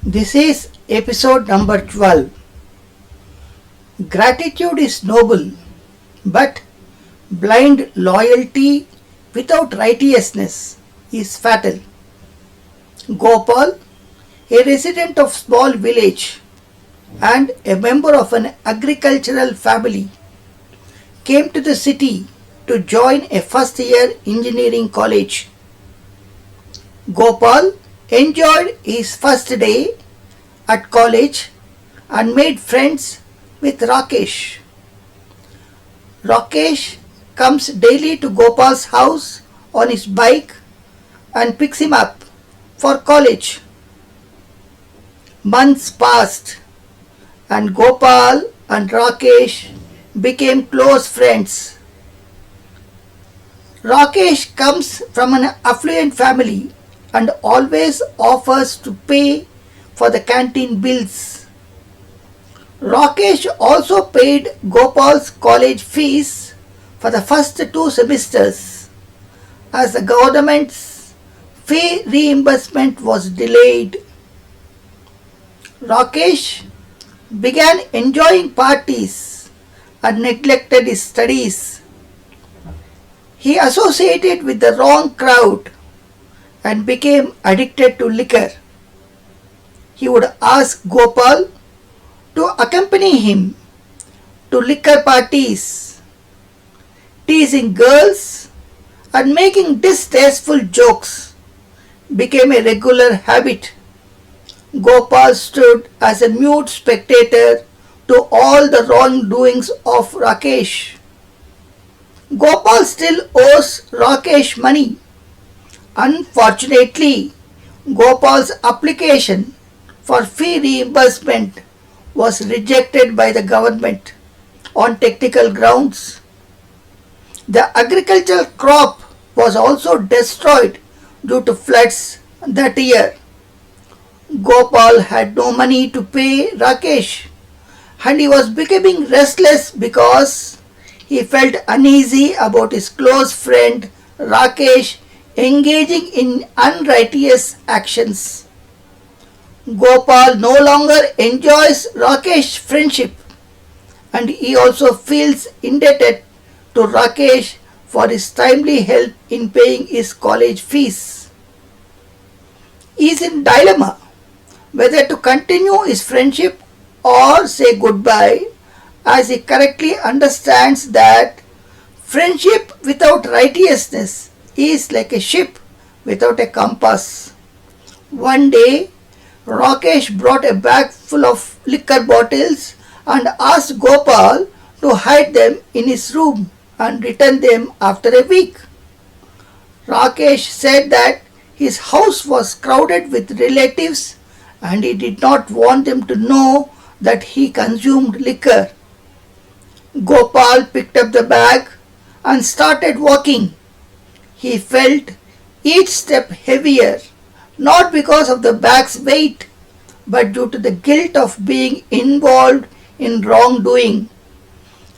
This is episode number 12. Gratitude is noble, but blind loyalty without righteousness is fatal. Gopal, a resident of small village and a member of an agricultural family, came to the city to join a first year engineering college. Gopal enjoyed his first day at college and made friends with Rakesh. Rakesh comes daily to Gopal's house on his bike and picks him up for college. Months passed and Gopal and Rakesh became close friends. Rakesh comes from an affluent family and always offers to pay for the canteen bills. Rakesh also paid Gopal's college fees for the first 2 semesters as the government's fee reimbursement was delayed. Rakesh began enjoying parties and neglected his studies. He associated with the wrong crowd and became addicted to liquor. He would ask Gopal to accompany him to liquor parties, teasing girls and making distasteful jokes became a regular habit. Gopal stood as a mute spectator to all the wrongdoings of Rakesh. Gopal still owes Rakesh money. Unfortunately, Gopal's application for fee reimbursement was rejected by the government on technical grounds. The agricultural crop was also destroyed due to floods that year. Gopal had no money to pay Rakesh and he was becoming restless because he felt uneasy about his close friend Rakesh engaging in unrighteous actions. Gopal no longer enjoys Rakesh's friendship and he also feels indebted to Rakesh for his timely help in paying his college fees. He is in dilemma whether to continue his friendship or say goodbye, as he correctly understands that friendship without righteousness is like a ship without a compass. One day, Rakesh brought a bag full of liquor bottles and asked Gopal to hide them in his room and return them after a week. Rakesh said that his house was crowded with relatives and he did not want them to know that he consumed liquor. Gopal picked up the bag and started walking. He felt each step heavier, not because of the bag's weight, but due to the guilt of being involved in wrongdoing.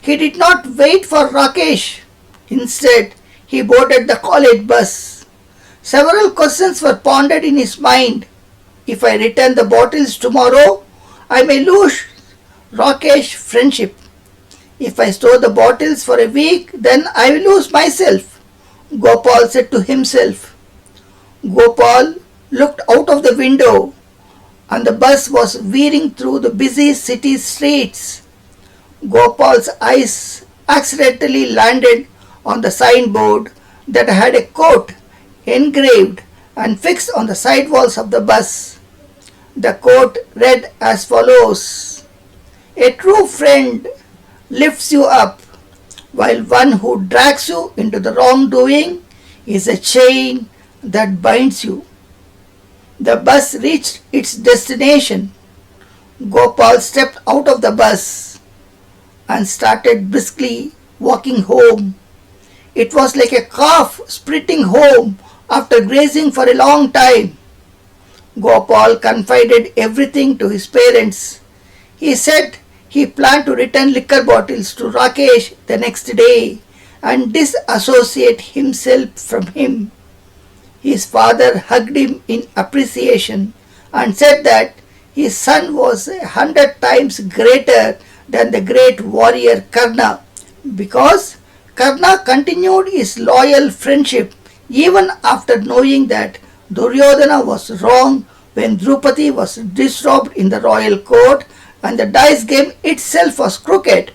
He did not wait for Rakesh. Instead, he boarded the college bus. Several questions were pondered in his mind. If I return the bottles tomorrow, I may lose Rakesh's friendship. If I store the bottles for a week, then I will lose myself, Gopal said to himself. Gopal looked out of the window and the bus was veering through the busy city streets. Gopal's eyes accidentally landed on the signboard that had a quote engraved and fixed on the side walls of the bus. The quote read as follows: "A true friend lifts you up, while one who drags you into the wrongdoing is a chain that binds you." The bus reached its destination. Gopal stepped out of the bus and started briskly walking home. It was like a calf sprinting home after grazing for a long time. Gopal confided everything to his parents. He said he planned to return liquor bottles to Rakesh the next day and disassociate himself from him. His father hugged him in appreciation and said that his son was 100 times greater than the great warrior Karna, because Karna continued his loyal friendship even after knowing that Duryodhana was wrong when Draupadi was disrobed in the royal court and the dice game itself was crooked.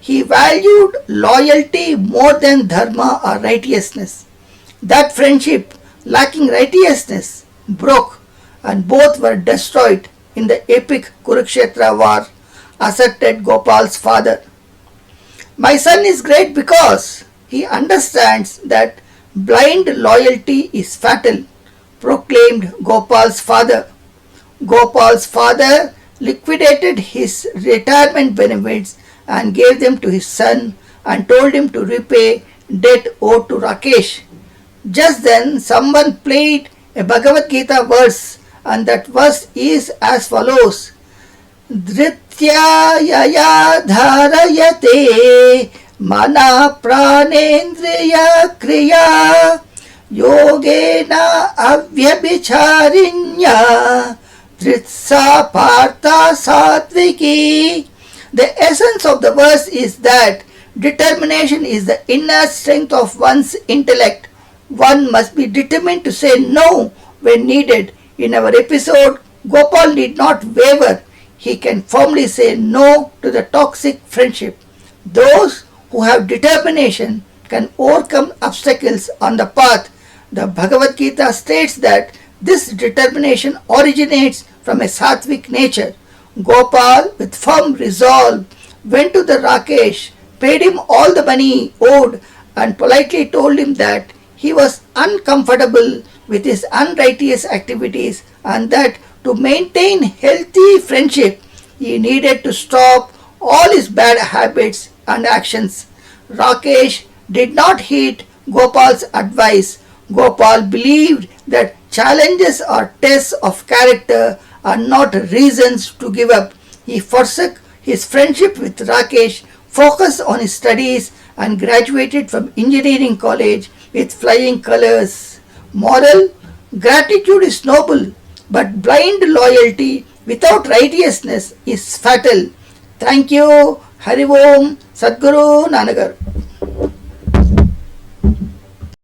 He valued loyalty more than dharma or righteousness. That friendship, lacking righteousness, broke, and both were destroyed in the epic Kurukshetra war, asserted Gopal's father. My son is great because he understands that blind loyalty is fatal, proclaimed Gopal's father. Gopal's father liquidated his retirement benefits and gave them to his son and told him to repay debt owed to Rakesh. Just then someone played a Bhagavad Gita verse, and that verse is as follows: Dhrityaya dharayate mana pranendriya kriya yogena avyabhicharinya dhritsa partha satviki. The essence of the verse is that determination is the inner strength of one's intellect. One must be determined to say no when needed. In our episode, Gopal did not waver. He can firmly say no to the toxic friendship. Those who have determination can overcome obstacles on the path. The Bhagavad Gita states that this determination originates from a sattvic nature. Gopal, with firm resolve, went to the Rakesh, paid him all the money owed, and politely told him that he was uncomfortable with his unrighteous activities and that to maintain healthy friendship he needed to stop all his bad habits and actions. Rakesh did not heed Gopal's advice. Gopal believed that challenges or tests of character are not reasons to give up. He forsook his friendship with Rakesh, focused on his studies, and graduated from engineering college with flying colors. Moral: gratitude is noble, but blind loyalty without righteousness is fatal. Thank you. Hari Om. Sadguru Nannagaru.